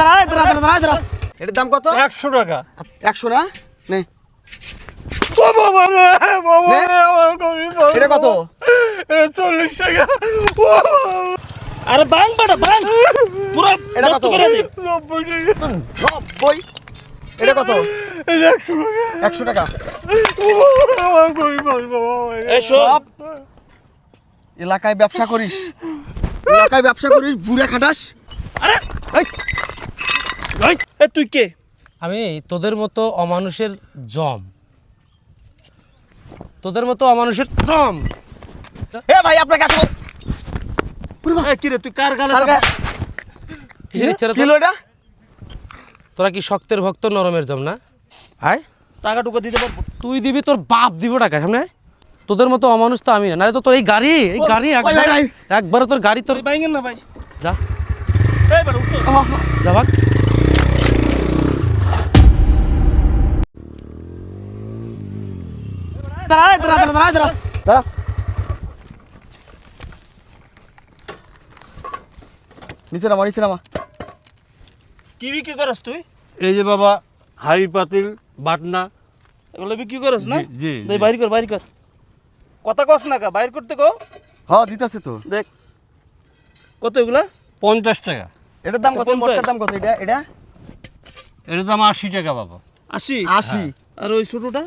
এটার দাম কত? 100 টাকা। 100 না? নে। বাবা রে, বাবা রে, আমার গরিব বাবা। এটা কত? এটা 40 টাকা। আরে বাং বেটা বাং পুরো এটা কত? 90 টাকা। 90। এটা কত? এটা 100 টাকা। 100 টাকা। আমার গরিব বাবা। এই সব এলাকায় ব্যবসা করিস, বুড়া খাটাস। আরে এই, এ তুই কে? আমি তোদের মতো অমানুষের জম, তোদের মতো অমানুষের জম। এ ভাই আপনাকে এত এ কি রে তুই কার গালে কিসের ইচ্ছা রে কি তোর? হলো এটা? তোরা কি শক্তের ভক্ত নরমের জম না? আয় টাকা টুকা দিতে পারবো? তুই দিবি, তোর বাপ দিব টাকা সামনে। তোদের মতো অমানুষ তো আমি না, নাহলে তো তোর এই গাড়ি ভাই। একবারে তোর গাড়ি তোর তুই বাইঙ্গেন না ভাই। যা এই বেটা উঠো। যা ভাগ। দাঁড়া। নিচে নামা। কি বিক্রি করস তুই? এই যে বাবা হাড়ি পাতিল বাটনা। এগুলো বিক্রি করস না? জি, দেই জি। বাইর কর। কথা কস না কা, বাইর করতে কো। হ্যাঁ দিতেছে তো। দেখ কত এগুলা? 50 টাকা। এটার দাম কত? 50 মোটটার দাম কত? এটা এটার দাম 80 টাকা বাবা। 80। 80। আর ওই ছোটটা?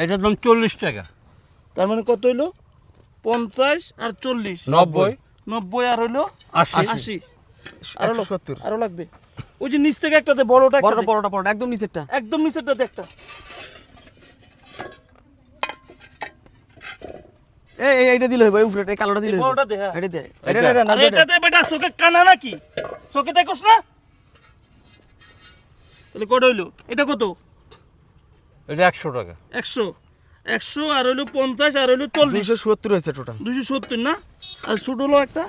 এটার দাম 40 টাকা। তার মানে কত হইলো? 50 আর 40। 90। 90 আর হইলো 80। 80। আরো 170। আরো লাগবে। ওই যে নিচ থেকে একটা দে, বড়টা একটা দে। বড়টা একদম নিচেরটা। একদম নিচেরটা দে একটা। এইটা দিলে হবে, উপরেটা, এই কালোটা দিলে এই হবে। বড়টা দে, হ্যাঁ। এটা দে। এটা। এটা না আরে এটা দে বেটা, চোখে কানা নাকি? চোখে দেখোস না? তাহলে কত হইলো? এটা কত? এটা 100 টাকা। 100 আর হইলো 50 আর হইলো 40। 270 হয়েছে টোটাল। 270 না? আর ছোট হলো একটা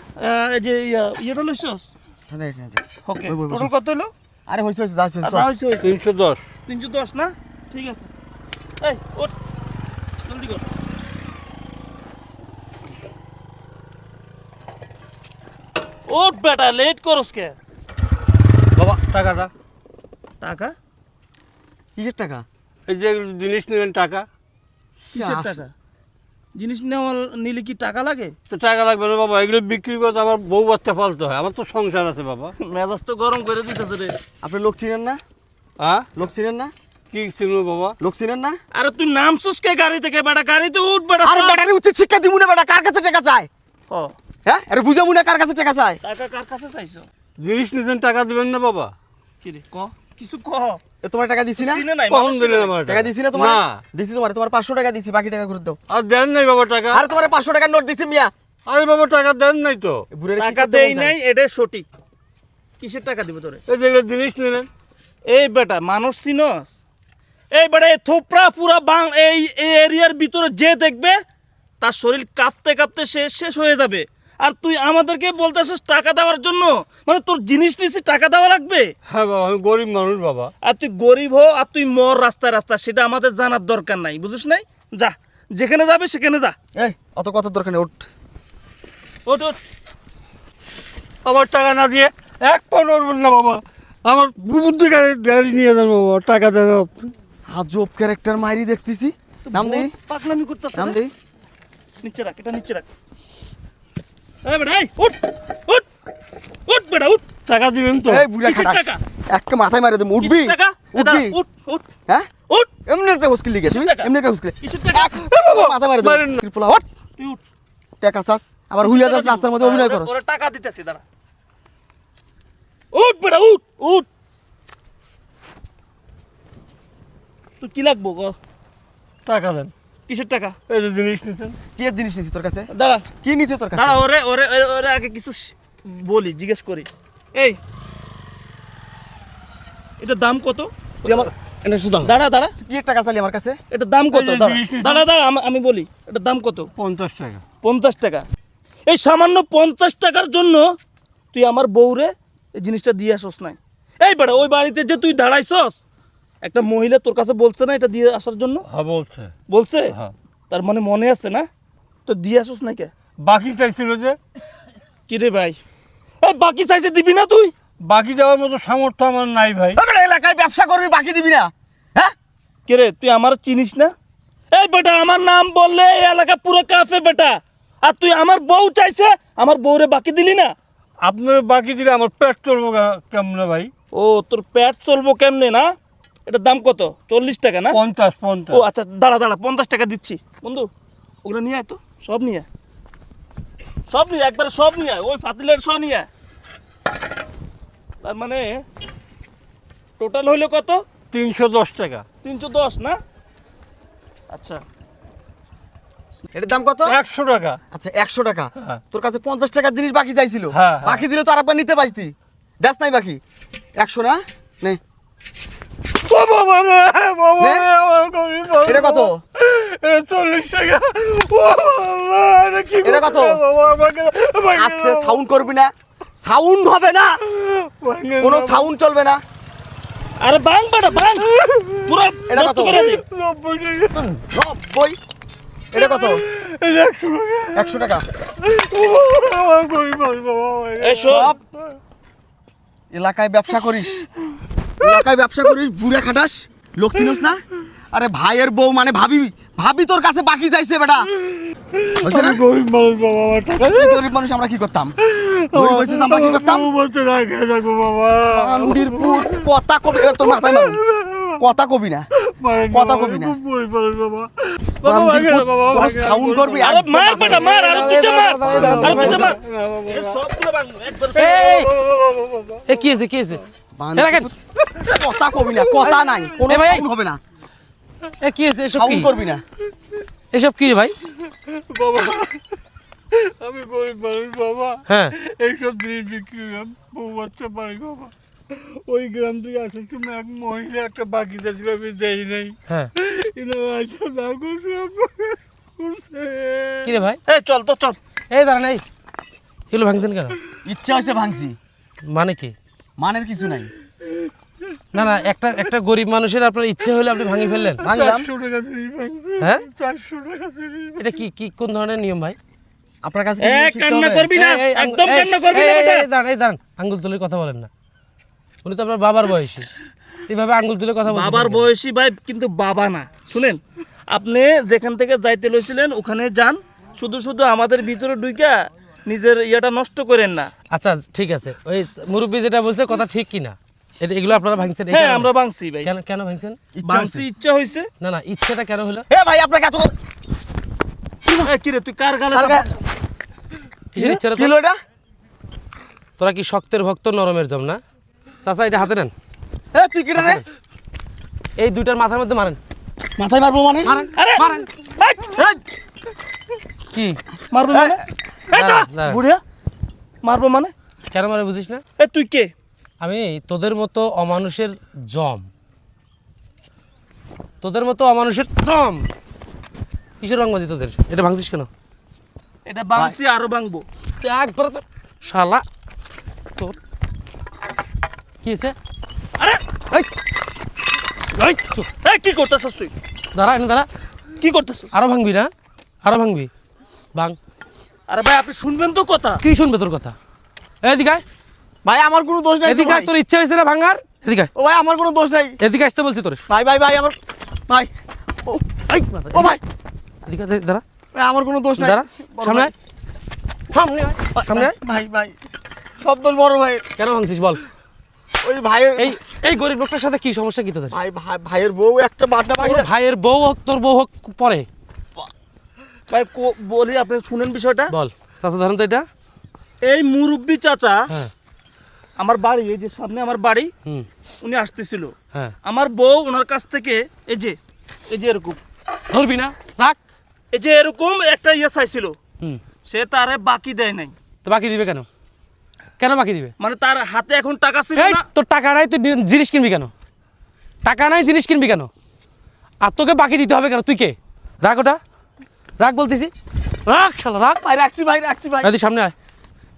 এই যে ইয়েটা লইছস? ওকে, টোটাল কত হইলো? আরে হইছে যাচ্ছে। আচ্ছা হইছে 310। 310 না? ঠিক আছে। এই ওঠ, জলদি কর। ওঠ বেটা, লেট করস কে? বাবা টাকাটা। টাকা? কিসের টাকা? এই যে জিনিস নিলেন টাকা। কিসের টাকা? জিনিস নেওয়া নিলে কি টাকা লাগে? তো টাকা লাগবে না বাবা, এগুলো বিক্রি করতে আমার বউ বাচ্চা পালতে হয়, আমার তো সংসার আছে বাবা। মেজাজ তো গরম করে দিতেছে রে। আপনি লোক চিনেন না? হ্যাঁ কি ছিল বাবা? লোক চিনেন না? আরে তুই নামছস কে গাড়ি থেকে বেটা? গাড়িতে উঠ বেটা। আরে ব্যাটারি উচিত শিক্ষা দিমু না বেটা, কার কাছে টাকা চায়? ও হ্যাঁ, আরে বুঝামু না কার কাছে টাকা চায়? টাকা কার কাছে চাইছো? জিনিস নিছেন টাকা দিবেন না বাবা? কি রে ক, কিছু ক। এ তোমার টাকা দিছি না? চিনে নাই, কখন মানুষ চিনে দিলেন নাই। আমার টাকা দিছি না তোমার? না। দিছি তোমার 500 টাকা দিছি, বাকি টাকা ঘুরে দাও। আর দেন নাই বাবা টাকা। আরে তোমার 500 টাকার নোট দিছি মিয়া। আরে বাবা টাকা দেন নাই তো। এ বুড়ারে কি টাকা করতে দেই মন চায়? নাই, এটা সঠিক। কিসের টাকা দিব তোরে? এই যেগুলো জিনিস নিলেন। এই বেটা মানুষ চিনস? এই বেটা এই থোপড়া পুরা বাং এই এরিয়ার ভিতরে যে দেখবে তার শরীর কাঁপতে কাঁপতে শেষ হয়ে যাবে। আর তুই আমাদেরকে বলতেছিস টাকা দেওয়ার জন্য? মানে তোর জিনিস নিছি টাকা দেওয়া লাগবে? হ্যাঁ বাবা, আমি গরিব মানুষ বাবা। আর তুই গরিব হো আর তুই মর রাস্তায় সেটা আমাদের জানার দরকার নাই, বুঝিস নাই? যা, যেখানে যাবে সেখানে যা। এই অত কথা দরকার নেই, ওঠ। ওঠ ওঠ। আমার টাকা না দিয়ে এক পাও নড়বেন না বাবা। আমার বুদ্ধি গাড়ি নিয়ে যান বাবা, টাকা দেন আপনি। আজব ক্যারেক্টার মাইরি দেখতেছি। নাম দেই, পাগলামি করতেছ। নাম দেই। নিচে রাখ, এটা নিচে রাখ। এই বেটা এই উঠ উঠ উঠ বেটা উঠ। টাকা দিবেন তো? এই বুড়া কিসের খাটাস, টাকা? একটা মাথায় মারে দেব। উঠবি? কিসের টাকা? উঠবি? উঠ উঠ হ্যাঁ, উঠ। এমনি একটা হুস্কিল লিখে কিসের টাকা? এমনি একটা হুস্কিল কিসের টাকা? মাথায় মারে দেব। মারেন না। কৃপলা ওঠ। তুই উঠ। টাকা চাস আবার হুইয়া যাস, রাস্তার মধ্যে অভিনয় করস। ওরে টাকা দিতেছি, দাঁড়া। উঠ বেটা উঠ উঠ। তুই কি লাগবো গো? টাকা দেন। কিসের টাকা? এই যে জিনিস নিছেন। কি এর জিনিস নিছি তোর কাছে? দাঁড়া কি নিছে তোর কাছে? দাঁড়া, ওরে ওরে ওরে আগে কিছু বলি, জিজ্ঞেস করি। এই এটার দাম কত? তুই আমার এনে সুদা। দাঁড়া দাঁড়া, কি এর টাকা চালি আমার কাছে? এটার দাম কত? এই যে দাঁড়া জিনিস নিছেন। দাঁড়া দাঁড়া, আমি বলি এটার দাম কত? 50 টাকা। 50 টাকা। এই সামান্য 50 টাকার জন্য তুই আমার বউরে এই জিনিসটা দিয়ে আসস নাই? এই বেটা, ওই বাড়িতে যে তুই দাঁড়াইছস, একটা মহিলা তোর কাছে বলছে না এটা দিয়ে আসার জন্য? হ্যাঁ বলছে। বলছে? হ্যাঁ। তার মানে মনে আছে না? তো দিয়ে আসস নাই কে? বাকি চাইছিল যে। কি রে ভাই, এই বাকি চাইছে দিবি না তুই? বাকি দেওয়ার মতো সামর্থ্য আমার নাই ভাই। বেটা এলাকায় ব্যবসা করবি বাকি দিবি না? হ্যাঁ কে রে তুই আমার চিনিস না? এই বেটা আমার নাম বললে এই এলাকা পুরো কাফে বেটা। আর তুই আমার বউ চাইছে, আমার বউরে বাকি দিলি না। আপনার বাকি দিলে আমার পেট চলবো কেমনে ভাই? ও তোর পেট চলবো কেমনে না? এটার দাম কত? 40 টাকা না? 50 ও আচ্ছা দাঁড়া 50 টাকা দিচ্ছি বন্ধু। ওগুলো নিয়ে আয় তো, সব নিয়ে আয়। সব নিয়ে আয়, একবারে সব নিয়ে আয়, ওই ফাতিলের সব নিয়ে আয়। তার মানে টোটাল হইলো কত? 310 টাকা। 310 না? আচ্ছা এটার দাম কত? 100 টাকা। আচ্ছা 100 টাকা। হ্যাঁ। তোর কাছে 50 টাকার জিনিস বাকি চাইছিল। হ্যাঁ, হ্যাঁ। বাকি দিলে তো আরেকবার নিতে পারতি। দেখ নাই বাকি 100 না? নে ও বাবা রে, বাবা নে। রে, আমার গরিব বাবা। এটা কত? এটা 40 টাকা। ও বাবা, এটা কি এটা কত? করছে বাবা আমাকে? ভাঙে আস্তে দাও। সাউন্ড করবি না, সাউন্ড হবে না, ভাঙে কোনো দাও। সাউন্ড চলবে না। আরে বাং বেটা বাং, পুরো এটা নষ্ট কত? করে দে। 90 টাকা। 90। এটা কত? এটা 100 টাকা। 100 টাকা। ও বাবা, আমার গরিব বাবা ভাঙে এই দাও। সব সব এলাকায় ব্যবসা করিস, এলাকায় ব্যবসা করিস, বুড়ে খাটাস, লোক চিনিস না? আরে ভাইয়ের বউ মানে ভাবি, ভাবি তোর কাছে বাকি চাইছে বেটা। হইছে না? আমি গরিব মানুষ বাবা, আমার টাকা তুই গরিব মানুষ, আমরা কি করতাম? গরিব হইছিস, আমরা কি করতাম? বউ বলতে না খেয়ে থাকবো বাবা। মন্দির পুত কথা কবি, এবার তোর মাথায় মারুন। কথা কবি না, কথা কবি না। খুব গরিব মানুষ বাবা। বাবা মন্দির ভাঙে পুত, না বাবা, কোনো ভাঙে না, সাউন্ড গরিব করবি? মানুষ। আরে মার বেটা মার, আরে দুইটা মার, আরে দুইটা মার। না বাবা। এই সবগুলো বাং একবার। এই বাবা, এ কি আছে কি আছে? বান্দির দেখেন পুত, কথা কবি না, কথা নাই, কোনো এ ভাই, সাউন্ড হবে না, এ কি আছে এসব কি? সাউন্ড করবি না। এসব কি রে ভাই? বাবা, আমি গরিব মানুষ বাবা। হ্যাঁ এইসব জিনিস বিক্রি করলাম, বউ বাচ্চা পারি বাবা। ওই গ্রাম থেকে আসার সময় এক মহিলা একটা বাগিচা ছিল, আমি দেই নাই। হ্যাঁ এনারা আসা দাও করছে। কি রে ভাই? এই চল তো চল। এই দাঁড়ান, এই এগুলো ভাঙছেন কেন? ইচ্ছা হয়েছে ভাঙছি, মানে কি? মানের কিছু নাই। না না, একটা গরিব মানুষের আপনার ইচ্ছে হলে আপনি ভাঙি ফেললেন? ভাঙলাম। 400 টাকা জিনিস ভাঙছে। হ্যাঁ? 400 টাকা জিনিস। এটা কি কি কোন ধরনের নিয়ম ভাই? আপনার কাছে এ কান্না করবি না, এই, একদম এই, কান্না করবি না এই, বেটা। এই, দাঁড়ান, এই দাঁড়ান, আঙ্গুল তুলে কথা বলেন না। উনি তো আপনার বাবার বয়সী, এইভাবে আঙ্গুল তুলে কথা বলছেন বাবার কেন? বয়সী ভাই, কিন্তু বাবা না। শুনেন, আপনি যেখান থেকে যাইতে লইছিলেন ওখানে যান, শুধু শুধু আমাদের ভিতরে ঢুইকা নিজের ইয়েটা নষ্ট করেন না। আচ্ছা ঠিক আছে, ওই মুরব্বী যেটা বলছে কথা ঠিক কি না? এগুলো আপনারা ভাঙছেন এই হ্যাঁ কারণে? আমরা ভাঙছি ভাই, কেন কেন ভাঙছেন? ভাঙছি ইচ্ছা হয়েছে। না না, ইচ্ছেটা কেন হলো? এ ভাই আপনাকে এত কিরে তুই কার গালে আর গা- কিসের ইচ্ছা রে কি তোর? হলো এটা? তোরা কি শক্তের ভক্ত নরমের জম না? চাচা এটা হাতে নেন, এ তুই কি রে? এই দুইটার মাথার মধ্যে মারেন। মাথায় মারবো মানে? মারেন আরে মারেন। এই, এই, কি মারবো মানে? এই দাঁড়া, দাঁড়া, দাঁড়া। বুড়িয়া মারবো মানে? কেন মারে বুঝিস না? এ তুই কে? আমি তোদের মতো অমানুষের জম, তোদের মতো অমানুষের জম। কিসের রংবাজি তোদের? এটা ভাঙছিস কেন? এটা ভাঙছি, আরো ভাঙবো। একবার তো শালা তোর কি হয়েছে? আরে এই, এই, চুপ। এই কি করতেছস তুই? দাঁড়া এনে দাঁড়া। কি করতেছস? আরো ভাঙবি না? আরো ভাঙবি? ভাঙ। আরে ভাই আপনি শুনবেন তো কথা। কি শুনবে তোর কথা? এদিকে আয়, ভাই আমার কোনো দোষ নাই তো এদিকে আয়, ভাই। তোর ইচ্ছা হয়েছে না ভাঙার? এদিকে আয়, ও ভাই আমার কোনো দোষ নাই। এদিকে আসতে বলছি তোর। ভাই ভাই ভাই আমার ভাই, ও এই, ও ভাই, এদিকে আয়, দাঁড়া ভাই আমার কোনো দোষ নাই। দাঁড়া, বড় সামনে ভাই। আয়, সামনে আয়, সামনে আয়। ভাই ভাই সব দোষ বড় ভাই। কেন ভাঙছিস বল? ওই ভাইয়ের এই এই গরিব লোকটার সাথে কি সমস্যা কি তোদের? ভাই ভাইয়ের বউ একটা বাটনা তোর পাইছে। ভাইয়ের বউ হোক তোর বউ হোক পরে ভাই বলি আপনি শুনেন বিষয়টা। বল। চাচা ধরেন তো এটা। এই মুরব্বি চাচা হ্যাঁ আমার বাড়ি, এই যে সামনে আমার বাড়ি, হুম উনি আসতেছিল। হ্যাঁ, আমার বউ ওনার কাছ থেকে এই যে এরকম, ধরবি না, রাখ। এই যে এরকম একটা ইয়ে চাইছিল, হুম, সে তারে বাকি দেয় নাই। তো বাকি দিবে কেন? কেন বাকি দিবে? মানে তার হাতে এখন টাকা ছিল এই না। তোর টাকা নাই, তুই জিনিস কিনবি কেন? টাকা নাই, জিনিস কিনবি কেন? আর তোকে বাকি দিতে হবে কেন? তুই কে? রাখ ওটা, রাখ বলতেছি, রাখ শালা রাখ। ভাই রাখছি ভাই, রাখছি ভাই। তুই সামনে আয়।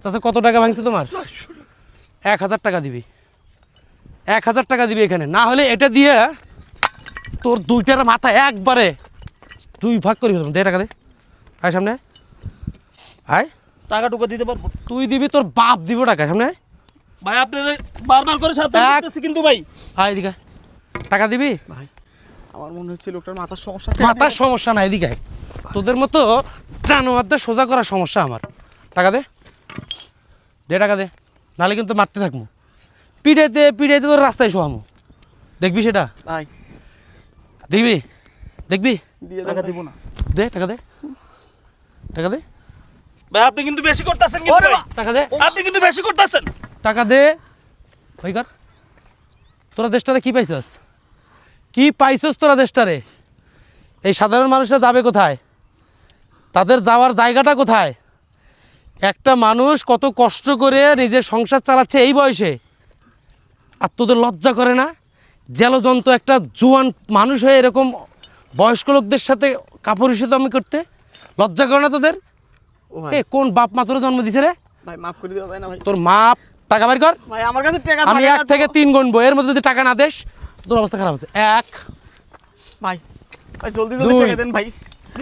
চাচা কত টাকা ভাঙছে তোমার? 1000 টাকা দিবি, 1000 টাকা দিবি এখানে, না হলে এটা দিয়ে তোর দুইটার মাথা একবারে 2 ভাগ করি ফেলবো। দে টাকা দে, আয় সামনে আয়, আয়। টাকা টুকা দিতে পারবো? তুই দিবি, তোর বাপ দিব টাকা। সামনে আয়। ভাই আপনার বারবার করে সাবধান এক- করতেছি কিন্তু ভাই। আয় এদিকে আয়। টাকা দিবি? ভাই আমার মনে হচ্ছে লোকটার মাথার সমস্যা। মাথার সমস্যা নাই, এদিকে আয়। তোদের মতো জানোয়ারদের সোজা করার সমস্যা আমার। টাকা দে, দে টাকা দে, নাহলে কিন্তু মারতে থাকবো। পিড়াইতে পিড়াইতে তোর রাস্তায় শোয়ামো, দেখবি সেটা? ভাই দেখবি? দেখবি? দিয়ে টাকা দেন দিব না দে টাকা দে, টাকা দে, ভাই, আপনি কিন্তু বেশি করতেছেন কিন্তু ওরে ভাই। বা- টাকা দে, আপনি কিন্তু বেশি করতেছেন। টাকা দে। ওই কর, তোরা দেশটারে কি পাইছস? কি পাইছস তোরা দেশটারে? এই সাধারণ মানুষরা যাবে কোথায়? তাদের যাওয়ার জায়গাটা কোথায়? একটা মানুষ কত কষ্ট করে নিজের সংসার চালাচ্ছে এই বয়সে, আর তোদের লজ্জা করে না? জেলজন্ত একটা জুয়ান মানুষ হয়ে এরকম বয়স্ক লোকদের সাথে কাপুরুষতামি করতে লজ্জা করে না তোদের? ও ভাই এ কোন বাপ মা তোর জন্ম দিছে রে? ভাই মাফ করে দিও, তাই না ভাই? তোর মা টাকা বের কর। ভাই আমার কাছে টাকা আমি থাকে না 1 তো। থেকে 3 গুনবো, এর মধ্যে যদি টাকা না দেস তোর অবস্থা খারাপ আছে। 1, ভাই ভাই জলদি জলদি 2 টাকা দেন ভাই।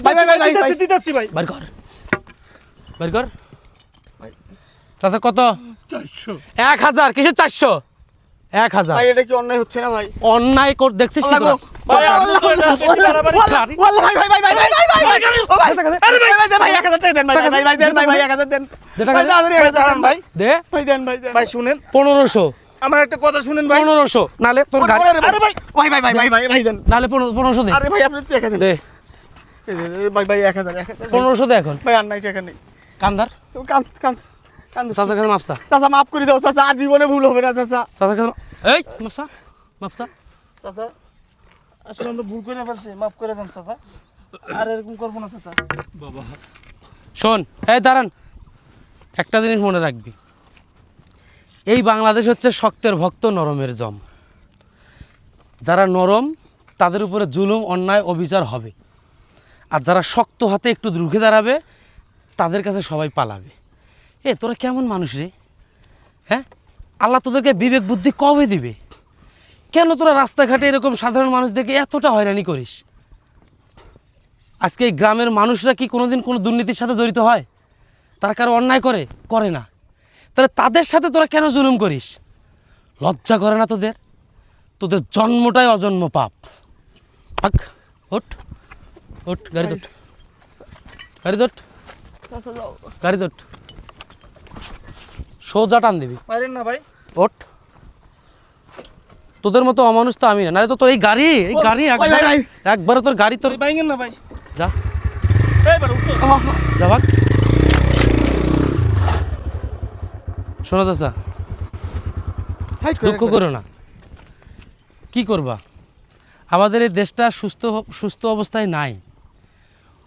ভাই ভাই ভাই ভাই ভাই দিতেছি ভাই। বের কর, বের কর। ভাই। চাচা কত? 400 1000। কিসের 400? 1000। ভাই এটা কি অন্যায় হচ্ছে না ভাই? অন্যায় কর দেখছিস কি তোরা? ভাই, আপনি তো এটা বেশি বাড়াবাড়ি। ওয়াল্লাহ ভাই ভাই ভাই ভাই ভাই ভাই ভাই ভাই ও ভাই টাকা দে। আরে ভাই ভাই ভাই 1000 টাকা দেন ভাই ভাই ভাই দেন ভাই ভাই 1000 দেন। দে টাকা ভাই দে। তাড়াতাড়ি 1000 দেন ভাই। দে ভাই দেন ভাই দেন। ভাই শুনেন, 1500, আমার একটা কথা শুনেন ভাই। 1500 নালে তোর গাড়ি, আরে ভাই, ভাই ভাই ভাই ভাই ভাই ভাই দেন। নালে 1500 দে। আরে ভাই আপনি টাকা দেন। দে ভাই ভাই 1000 1500 দে এখন। ভাই আর নাই টাকা নেই। কান্দার কান কান কান চাচার কাছে মাপসা, চাচা মাফ করে দাও চাচা, আর জীবনে ভুল হবে না চাচা। চাচার কাছে এই মাপসা, মাপসা। চাচা আসলে আমরা ভুল করে ফেলছি, মাফ করে দেন চাচা। আর এরকম করবো না চাচা। বাবা শোন, এই দাঁড়ান, একটা জিনিস মনে রাখবি, এই বাংলাদেশ হচ্ছে শক্তের ভক্ত, নরমের জম। যারা নরম তাদের উপরে জুলুম অন্যায় অবিচার হবে, আর যারা শক্ত হাতে একটু রুখে দাঁড়াবে তাদের কাছে সবাই পালাবে। তোরা কেমন মানুষ রে? হ্যাঁ, আল্লাহ তোদেরকে বিবেক বুদ্ধি কবে দিবে? কেন তোরা রাস্তাঘাটে এরকম সাধারণ মানুষদেরকে এতটা হয়রানি করিস? আজকে এই গ্রামের মানুষরা কি কোনোদিন কোনো দুর্নীতির সাথে জড়িত হয়? তারা কারো অন্যায় করে? করে না। তাহলে তাদের সাথে তোরা কেন জুলুম করিস? লজ্জা করে না তোদের? তোদের জন্মটাই অজন্ম পাপ। হাক, ওঠ ওঠ, গাড়ি তোট, গাড়ি তোট, চাচা যাও। গাড়ি তোট, সোজা টান দিবি। পারেন না ভাই। ওঠ, তোদের মতো অমানুষ তো আমি না, নাহলে তো তোর এই গাড়ি ভাই, একবারে ভাই। একবারে তোর গাড়ি তোর ভাই বাইঙ্গেন না ভাই। যা এইবার উঠো। যা ভাগ। শোনো চাচা, সাইড দুঃখ করো না, কি করবা? আমাদের এই দেশটা সুস্থ অবস্থায় নাই।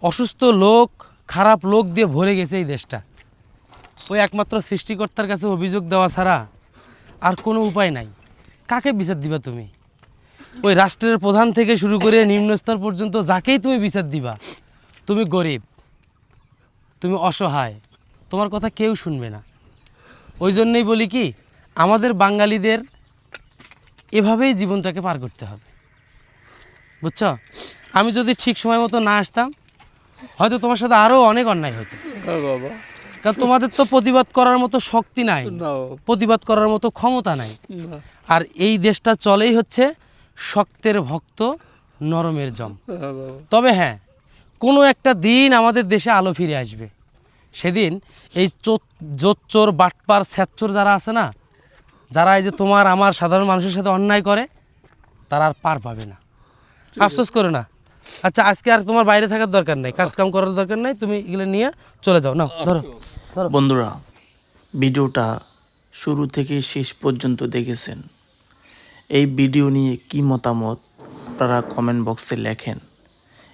অসুস্থ লোক, খারাপ লোক দিয়ে ভরে গেছে এই দেশটা। ওই একমাত্র সৃষ্টিকর্তার কাছে অভিযোগ দেওয়া ছাড়া আর কোনো উপায় নাই। কাকে বিচার দিবা তুমি? ওই রাষ্ট্রের প্রধান থেকে শুরু করে নিম্নস্তর পর্যন্ত যাকেই তুমি বিচার দিবা, তুমি গরিব, তুমি অসহায়, তোমার কথা কেউ শুনবে না। ওই জন্যই বলি কি, আমাদের বাঙালিদের এভাবেই জীবনটাকে পার করতে হবে, বুঝছো? আমি যদি ঠিক সময় মতো না আসতাম, হয়তো তোমার সাথে আরও অনেক অন্যায় হতো। বাবা কারণ তোমাদের তো প্রতিবাদ করার মতো শক্তি নাই, না প্রতিবাদ করার মতো ক্ষমতা নাই। না আর এই দেশটা চলেই হচ্ছে শক্তের ভক্ত, নরমের জম। বাবা তবে হ্যাঁ, কোনো একটা দিন আমাদের দেশে আলো ফিরে আসবে। সেদিন এই জোচ্চোর, বাটপার, স্যাচ্চোর যারা আছে না, যারা এই যে তোমার আমার সাধারণ মানুষের সাথে অন্যায় করে, তারা আর পার পাবে না। আফসোস করো না। আচ্ছা, আজকে আর তোমার বাইরে থাকার দরকার নাই, কাজ কাম করার দরকার নাই, তুমি এগুলো নিয়ে চলে যাও। নাও ধরো। বন্ধুরা, ভিডিওটা শুরু থেকে শেষ পর্যন্ত দেখেছেন। এই ভিডিও নিয়ে কি মতামত আপনারা কমেন্ট বক্সে লেখেন।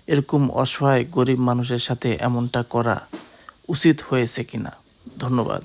এরকম অসহায় গরিব মানুষের সাথে এমনটা করা উচিত হয়েছে কিনা। ধন্যবাদ।